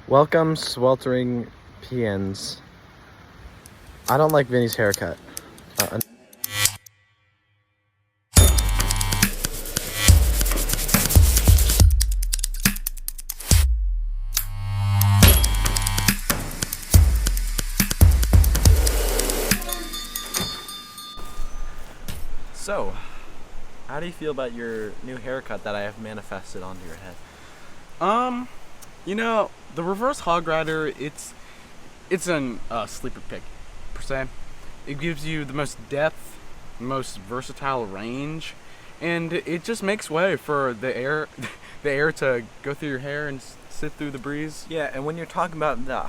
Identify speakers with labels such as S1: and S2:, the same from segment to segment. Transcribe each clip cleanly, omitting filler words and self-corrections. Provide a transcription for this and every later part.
S1: Welcome, sweltering PNs. I don't like Vinny's haircut. So, how do you feel about your new haircut that I have manifested onto your head?
S2: The reverse hog rider, it's an sleeper pick, per se. It gives you the most depth, most versatile range, and it just makes way for the air to go through your hair and sit through the breeze.
S1: Yeah, and when you're talking about the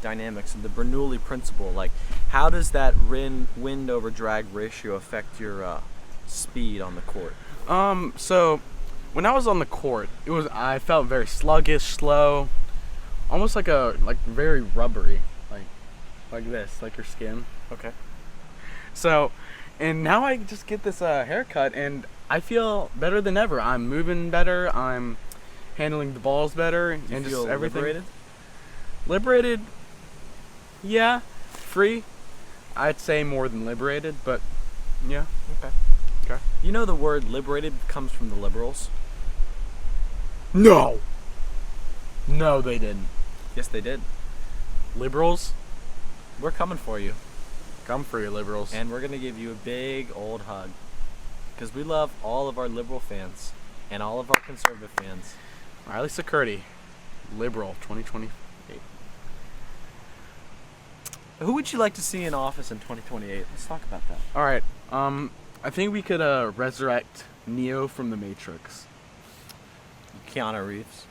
S1: dynamics and the Bernoulli principle, like how does that wind over drag ratio affect your speed on the court?
S2: So when I was on the court, I felt very sluggish, slow, almost like very rubbery, like this, like your skin.
S1: Okay.
S2: So, and now I just get this haircut, and I feel better than ever. I'm moving better. I'm handling the balls better,
S1: Do you
S2: and
S1: feel
S2: just everything.
S1: liberated?
S2: Liberated, yeah. Free, I'd say more than liberated, but yeah.
S1: Okay.
S2: Okay.
S1: You know the word liberated comes from the liberals?
S2: No, they didn't.
S1: Yes, they did.
S2: Liberals,
S1: We're coming for you,
S2: come for you, liberals.
S1: and we're going to give you a big old hug. Because we love all of our liberal fans and all of our conservative fans.
S2: Riley Security, liberal 2028.
S1: Who would you like to see in office in 2028? Let's talk about that.
S2: All right. I think we could resurrect Neo from the Matrix.
S1: Keanu Reeves.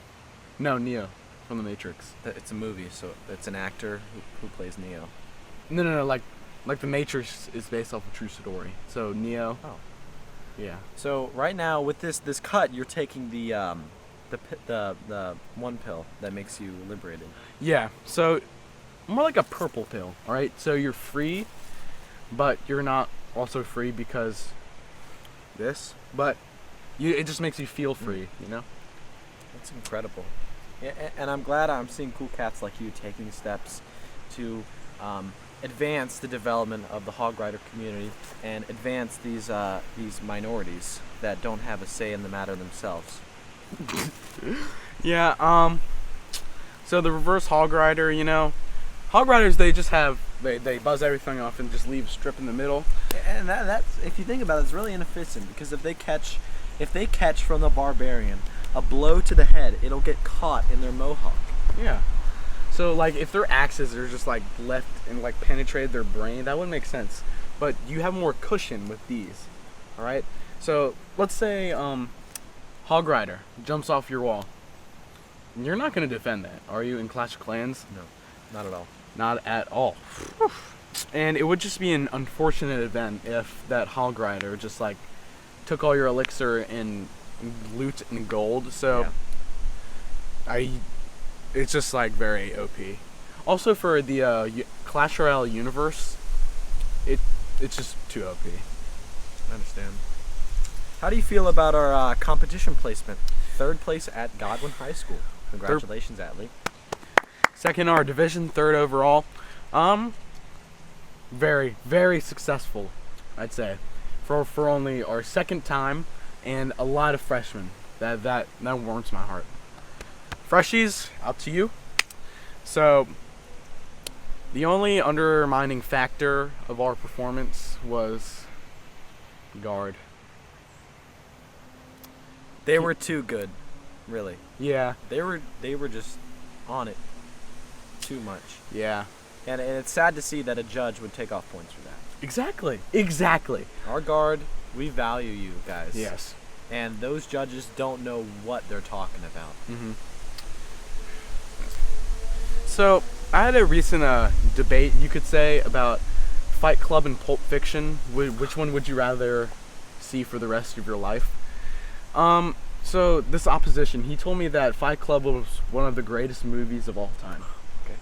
S2: No, Neo from the Matrix.
S1: It's a movie, so it's an actor who plays Neo.
S2: No. Like the Matrix is based off a true story. So Neo.
S1: Oh.
S2: Yeah.
S1: So right now with this cut, you're taking the one pill that makes you liberated.
S2: Yeah. So more like a purple pill. All right. So you're free, but you're not also free because this. But it just makes you feel free. You know.
S1: That's incredible. Yeah, and I'm glad I'm seeing cool cats like you taking steps to advance the development of the hog rider community and advance these minorities that don't have a say in the matter themselves.
S2: Yeah. So the reverse hog rider, hog riders, they just they buzz everything off and just leave a strip in the middle.
S1: And that's if you think about it, it's really inefficient because if they catch from the barbarian a blow to the head, it'll get caught in their mohawk.
S2: Yeah. So like if their axes are just like left and like penetrated their brain, that wouldn't make sense. But you have more cushion with these. All right. So let's say hog rider jumps off your wall. You're not gonna defend that, are you? In Clash of Clans?
S1: No, not at all.
S2: Not at all. And it would just be an unfortunate event if that hog rider just like took all your elixir and loot and gold. So it's just like very OP. Also for the Clash Royale universe, it's just too OP.
S1: I understand. How do you feel about our competition placement? 3rd place at Godwin High School. Congratulations, Atlee.
S2: Second our division, 3rd overall. Very, very successful, I'd say. For only our 2nd time and a lot of freshmen. That warms my heart. Freshies, up to you. So the only undermining factor of our performance was guard.
S1: They were too good, really.
S2: Yeah.
S1: They were just on it too much.
S2: Yeah.
S1: And it's sad to see that a judge would take off points for that.
S2: Exactly.
S1: Our guard, we value you guys.
S2: Yes.
S1: And those judges don't know what they're talking about.
S2: Mm-hmm. So I had a recent debate, you could say, about Fight Club and Pulp Fiction. Which one would you rather see for the rest of your life? So this opposition, he told me that Fight Club was one of the greatest movies of all time.
S1: Okay.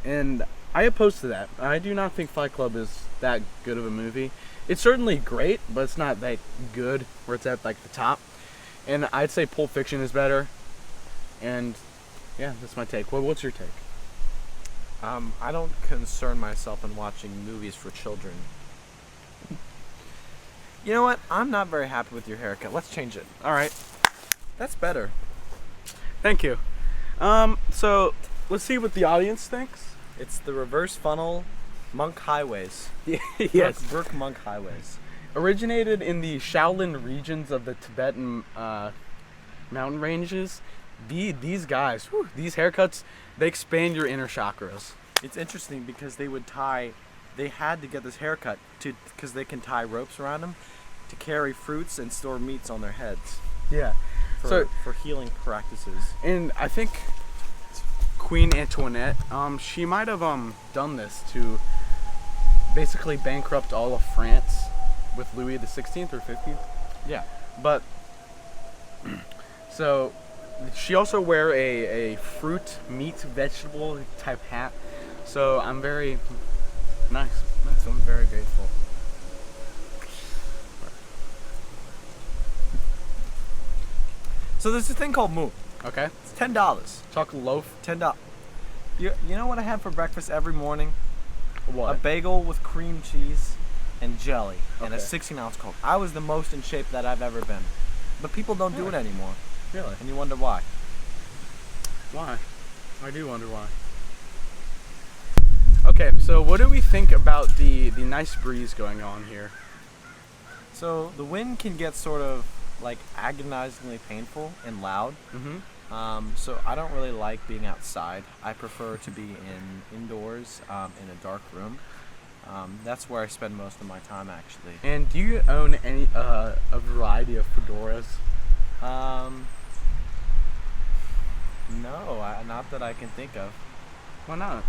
S2: And I oppose to that. I do not think Fight Club is that good of a movie. It's certainly great, but it's not that good where it's at like the top. And I'd say Pulp Fiction is better. And Yeah, that's my take. What's your take?
S1: I don't concern myself in watching movies for children. You know what? I'm not very happy with your haircut. Let's change it.
S2: All right.
S1: That's better.
S2: Thank you. So let's see what the audience thinks.
S1: It's the reverse funnel monk highways.
S2: Yes.
S1: Brook monk highways.
S2: Originated in the Shaolin regions of the Tibetan mountain ranges. These guys, these haircuts, they expand your inner chakras.
S1: It's interesting because they had to get this haircut because they can tie ropes around them to carry fruits and store meats on their heads
S2: Yeah.
S1: for healing practices.
S2: And I think Queen Antoinette, she might have done this to basically bankrupt all of France with Louis the 16th or 15th.
S1: Yeah.
S2: But so she also wear a fruit, meat, vegetable type hat. So I'm very nice.
S1: So I'm very grateful. So there's this thing called moo.
S2: Okay.
S1: It's $10.
S2: Chocolate loaf.
S1: $10. You know what I have for breakfast every morning?
S2: What?
S1: A bagel with cream cheese and jelly and a
S2: Okay.
S1: 16-ounce Coke. I was the most in shape that I've ever been. But people don't do it anymore.
S2: Really?
S1: And you wonder why.
S2: Why? I do wonder why. Okay, so what do we think about the nice breeze going on here?
S1: So the wind can get sort of like agonizingly painful and loud.
S2: Mm-hmm.
S1: So I don't really like being outside. I prefer to be indoors in a dark room. That's where I spend most of my time actually.
S2: And do you own any a variety of fedoras?
S1: No, not that I can think of.
S2: Why not?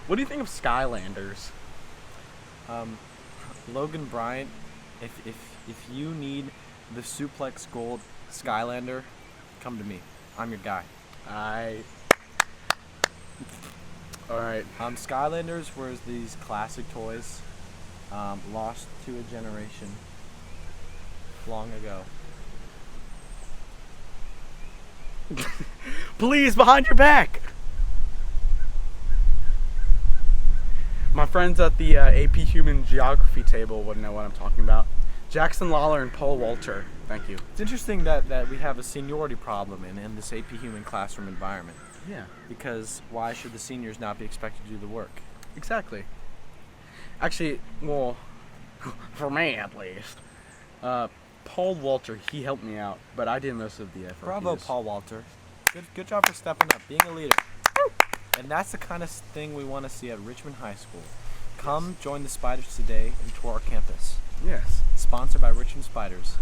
S2: What do you think of Skylanders?
S1: Logan Bryant, if you need the Suplex Gold Skylander, come to me. I'm your guy.
S2: Alright.
S1: Skylanders were these classic toys, lost to a generation long ago.
S2: Please, behind your back! My friends at the AP Human Geography table wouldn't know what I'm talking about. Jackson Lawler and Paul Walter. Thank you.
S1: It's interesting that we have a seniority problem in this AP Human classroom environment.
S2: Yeah.
S1: Because why should the seniors not be expected to do the work?
S2: Exactly. Actually, well, for me at least, Paul Walter, he helped me out, but I did most of the effort.
S1: Bravo, Paul Walter. Good job for stepping up, being a leader. And that's the kind of thing we want to see at Richmond High School. Come join the Spiders today and tour our campus.
S2: Yes.
S1: Sponsored by Richmond Spiders.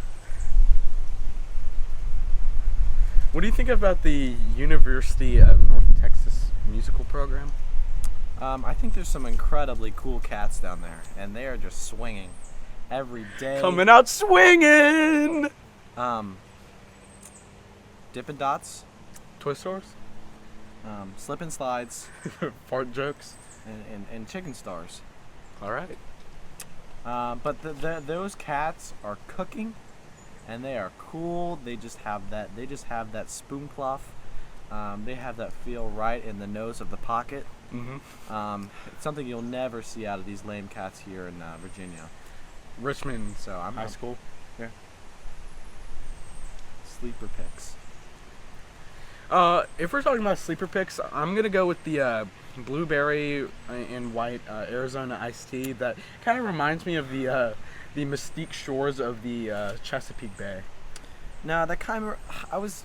S2: What do you think about the University of North Texas musical program?
S1: I think there's some incredibly cool cats down there, and they are just swinging every day.
S2: Coming out swinging!
S1: Dippin' Dots,
S2: Toy stores?
S1: Slip and Slides,
S2: Fart jokes?
S1: and Chicken Stars.
S2: Alright.
S1: But those cats are cooking, and they are cool. They just have that spoon cloth. They have that feel right in the nose of the pocket.
S2: Mm-hmm.
S1: It's something you'll never see out of these lame cats here in Virginia.
S2: Richmond
S1: So I'm
S2: High School.
S1: Yeah. Sleeper picks.
S2: If we're talking about sleeper picks, I'm gonna go with the blueberry and white Arizona iced tea. That kind of reminds me of the Mystique shores of the Chesapeake Bay.
S1: Now that kind of I was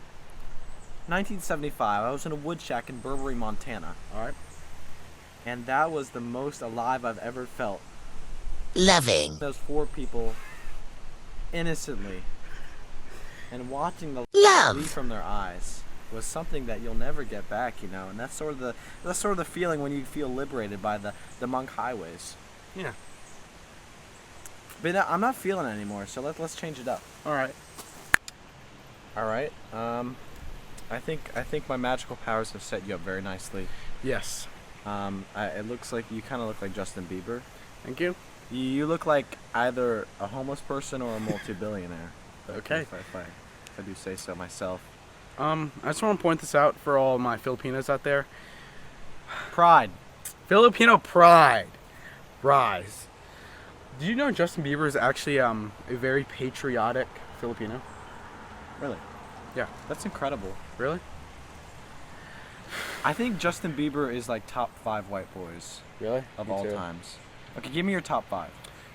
S1: 1975. I was in a wood shack in Burberry, Montana.
S2: All right.
S1: And that was the most alive I've ever felt.
S3: Loving.
S1: Those four people innocently and watching the
S3: Love.
S1: leave from their eyes was something that you'll never get back, you know. And that's sort of the feeling when you feel liberated by the monk highways.
S2: Yeah.
S1: But I'm not feeling it anymore, so let's change it up.
S2: All right.
S1: All right. I think my magical powers have set you up very nicely.
S2: Yes.
S1: It looks like you kind of look like Justin Bieber.
S2: Thank you.
S1: You look like either a homeless person or a multi-billionaire.
S2: Okay.
S1: If I do say so myself.
S2: I just want to point this out for all my Filipinos out there.
S1: Pride.
S2: Filipino pride. Rise. Do you know Justin Bieber is actually a very patriotic Filipino?
S1: Really?
S2: Yeah.
S1: That's incredible.
S2: Really?
S1: I think Justin Bieber is like top 5 white boys
S2: Really?
S1: of
S2: Me
S1: all
S2: too.
S1: times. Okay, give me your top 5.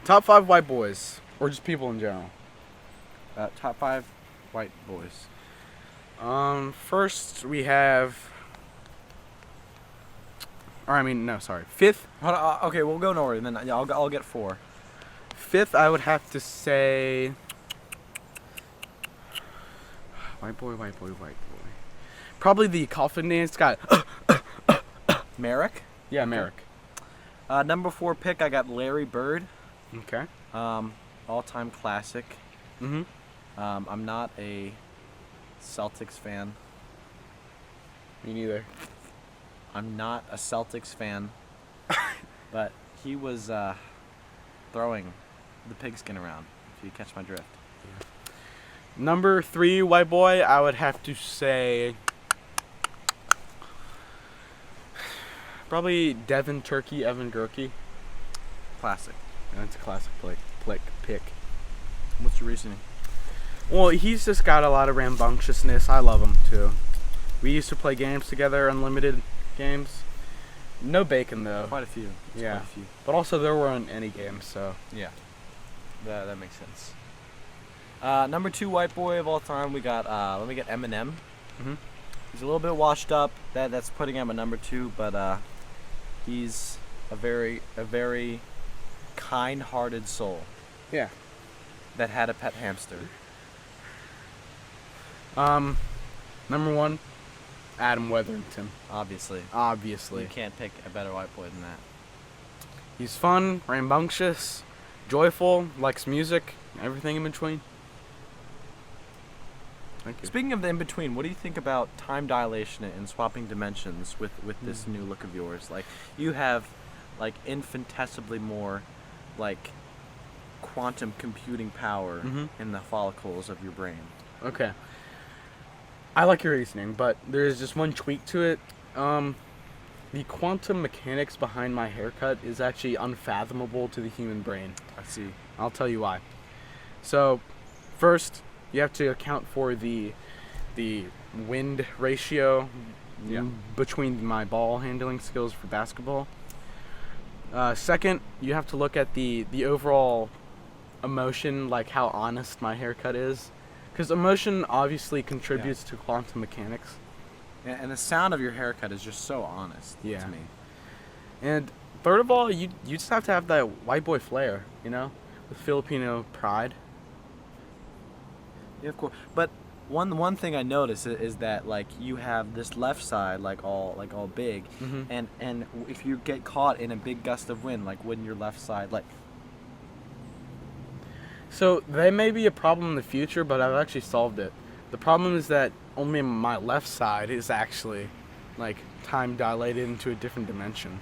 S2: Top 5 white boys, or just people in general.
S1: Top 5 white boys.
S2: First we have. Fifth.
S1: Hold on, okay, we'll go in order, and then I'll get 4.
S2: Fifth, I would have to say. White boy. Probably the coffin dance guy.
S1: Merrick.
S2: Yeah, Merrick.
S1: Number 4 pick, I got Larry Bird.
S2: Okay.
S1: All-time classic.
S2: Mm-hmm.
S1: I'm not a Celtics fan.
S2: Me neither.
S1: I'm not a Celtics fan, but he was throwing the pigskin around, if you catch my drift.
S2: Number 3 white boy, I would have to say. Probably Devin Turkey, Evan Gerke.
S1: Classic.
S2: That's a classic pick.
S1: What's your reasoning?
S2: Well, he's just got a lot of rambunctiousness. I love him too. We used to play games together, unlimited games. No bacon though.
S1: Quite a few.
S2: Yeah.
S1: Quite a few.
S2: But also there weren't any games, so.
S1: Yeah. That makes sense. Number 2 white boy of all time, we got let me get Eminem.
S2: Mhm.
S1: He's a little bit washed up. That's putting him at number 2, but he's a very kind-hearted soul
S2: Yeah.
S1: that had a pet hamster.
S2: Number 1, Adam Weatherington.
S1: Obviously.
S2: Obviously.
S1: You can't pick a better white boy than that.
S2: He's fun, rambunctious, joyful, likes music, everything in between. Thank you.
S1: Speaking of the in-between, what do you think about time dilation and swapping dimensions with this new look of yours? Like, you have, like, infinitesimally more, like, quantum computing power
S2: Mhm.
S1: in the follicles of your brain.
S2: Okay. I like your reasoning, but there's just one tweak to it. The quantum mechanics behind my haircut is actually unfathomable to the human brain.
S1: I see.
S2: I'll tell you why. So, first, you have to account for the wind ratio between my ball handling skills for basketball. Second, you have to look at the overall emotion, like how honest my haircut is. Because emotion obviously contributes to quantum mechanics.
S1: And the sound of your haircut is just so honest
S2: Yeah.
S1: to me.
S2: And third of all, you just have to have that white boy flair, you know? With Filipino pride.
S1: Yeah, of course. But one thing I notice is that, like, you have this left side like all big,
S2: Mhm.
S1: and if you get caught in a big gust of wind, like, wouldn't your left side, like,
S2: So that may be a problem in the future, but I've actually solved it. The problem is that only my left side is actually, like, time dilated into a different dimension.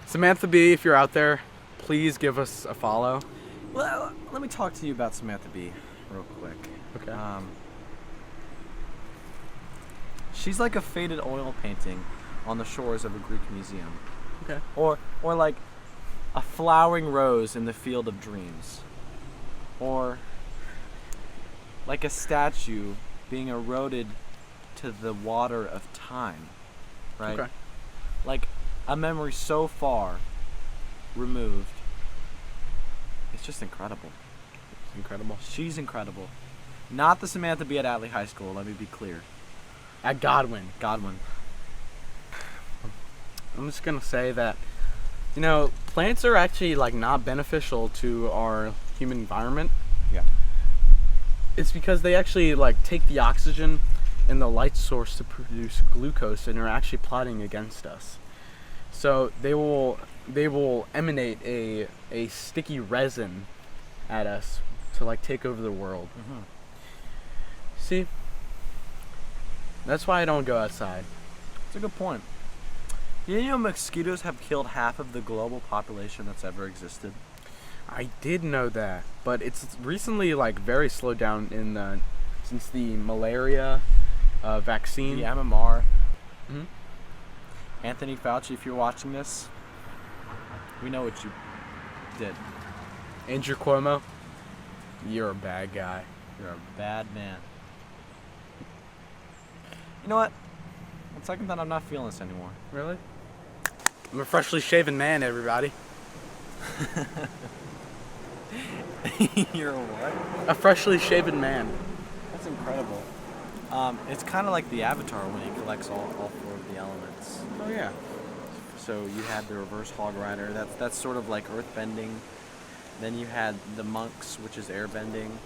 S2: Samantha B, if you're out there, please give us a follow.
S1: well, let me talk to you about Samantha B real quick.
S2: Okay.
S1: She's like a faded oil painting on the shores of a Greek museum.
S2: Okay.
S1: Or like a flowering rose in the field of dreams. Or like a statue being eroded to the water of time. Right?
S2: Okay.
S1: Like a memory so far removed. It's just incredible.
S2: It's incredible.
S1: She's incredible. Not the Samantha B at Atlee High School, let me be clear.
S2: At Godwin.
S1: Godwin.
S2: I'm just gonna say that, you know, plants are actually, like, not beneficial to our human environment.
S1: Yeah.
S2: It's because they actually, like, take the oxygen and the light source to produce glucose and are actually plotting against us. So they will emanate a sticky resin at us to, like, take over the world.
S1: Mm-hmm.
S2: See? That's why I don't go outside.
S1: That's a good point. You know, mosquitoes have killed half of the global population that's ever existed.
S2: I did know that, but it's recently like very slowed down since the malaria vaccine.
S1: The MMR.
S2: Mhm.
S1: Anthony Fauci, if you're watching this, we know what you did.
S2: Andrew Cuomo, you're a bad guy.
S1: You're a bad man. You know what? On second thought, I'm not feeling this anymore.
S2: Really? I'm a freshly shaven man, everybody.
S1: You're a what?
S2: A freshly shaven man.
S1: That's incredible. It's kind of like the Avatar when he collects all four of the elements.
S2: Oh yeah.
S1: So you had the reverse hog rider. That's sort of like earth bending. Then you had the monks, which is air bending.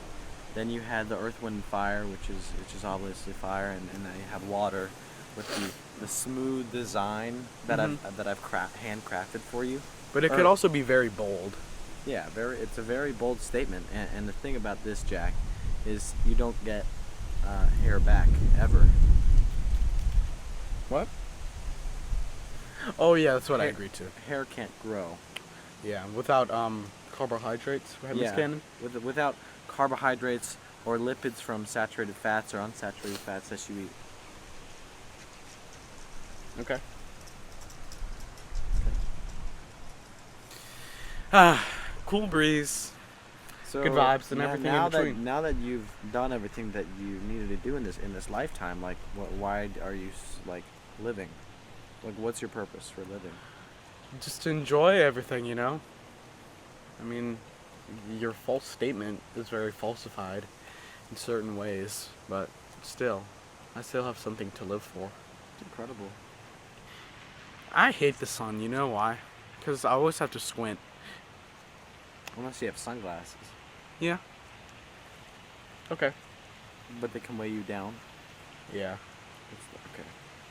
S1: Then you had the earth, wind, and fire, which is obviously fire, and then you have water with the smooth design that I've handcrafted for you.
S2: But it could also be very bold.
S1: Yeah, it's a very bold statement. And the thing about this, Jack, is you don't get hair back ever.
S2: What? Oh yeah, that's what I agreed to.
S1: Hair can't grow.
S2: Yeah, without carbohydrates.
S1: Yeah,
S2: Cannon.
S1: without carbohydrates or lipids from saturated fats or unsaturated fats that you eat.
S2: Okay. Cool breeze.
S1: So
S2: Good vibes and everything in between.
S1: Now that you've done everything that you needed to do in this lifetime, like, why are you like living? Like, what's your purpose for living?
S2: Just to enjoy everything, you know? I mean, your false statement is very falsified in certain ways, but still, I still have something to live for.
S1: It's incredible.
S2: I hate the sun, you know why? Because I always have to squint.
S1: Unless you have sunglasses,
S2: Yeah. Okay.
S1: but they can weigh you down.
S2: Yeah.
S1: Okay,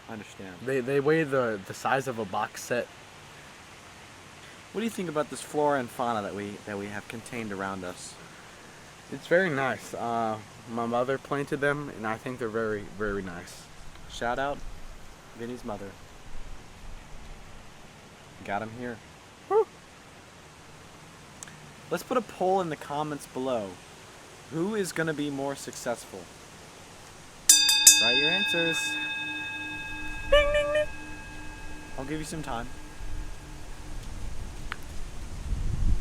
S1: I understand.
S2: They weigh the size of a box set.
S1: What do you think about this flora and fauna that we have contained around us?
S2: It's very nice. My mother planted them, and I think they're very, very nice.
S1: Shout out, Vinny's mother. Got him here.
S2: Woo.
S1: Let's put a poll in the comments below. Who is going to be more successful? Write your answers.
S2: Ding, ding, ding.
S1: I'll give you some time.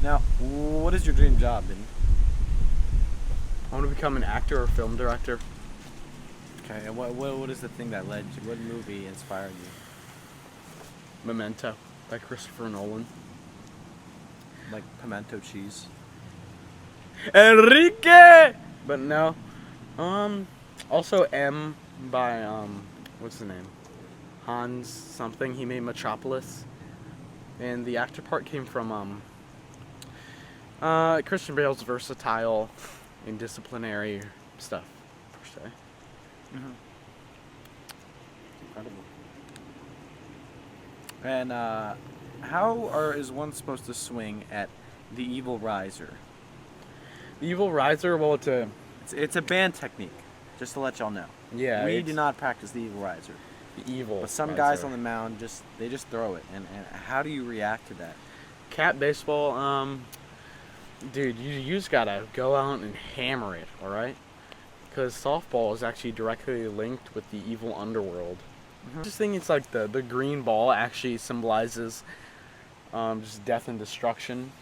S1: Now, what is your dream job, Vinny?
S2: I want to become an actor or film director.
S1: Okay, and what is the thing that led you? What movie inspired you?
S2: Memento by Christopher Nolan.
S1: Like pimento cheese?
S2: Enrique! But no. Also M by, what's the name? Hans something. He made Metropolis. And the actor part came from, Christian Bale's versatile and disciplinary stuff, per se.
S1: Mm-hmm. Incredible. And how is one supposed to swing at the Evil Riser?
S2: The Evil Riser, well,
S1: It's a band technique, just to let y'all know.
S2: yeah,
S1: We
S2: it's
S1: do not practice the Evil Riser.
S2: the Evil
S1: But some
S2: Riser.
S1: guys on the mound just throw it. And how do you react to that?
S2: Cat baseball, dude, you just gotta go out and hammer it, alright? Because softball is actually directly linked with the evil underworld.
S1: Mm-hmm.
S2: I just think it's like the green ball actually symbolizes just death and destruction.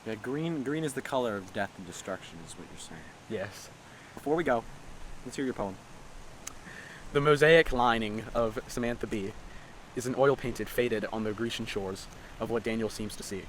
S1: Yeah, green is the color of death and destruction, is what you're saying.
S2: Yes.
S1: Before we go, let's hear your poem.
S2: The mosaic lining of Samantha Bee is an oil painted faded on the Grecian shores of what Daniel seems to see.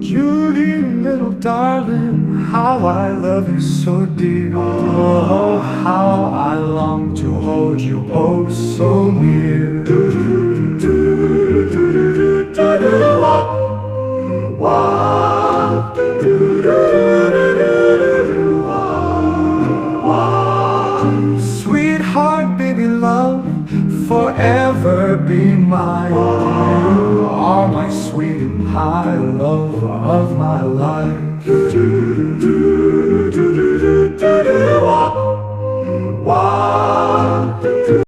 S4: Julie, little darling, how I love you so dear. Oh, how I long to hold you oh so near. Sweetheart, baby love, high love of my life.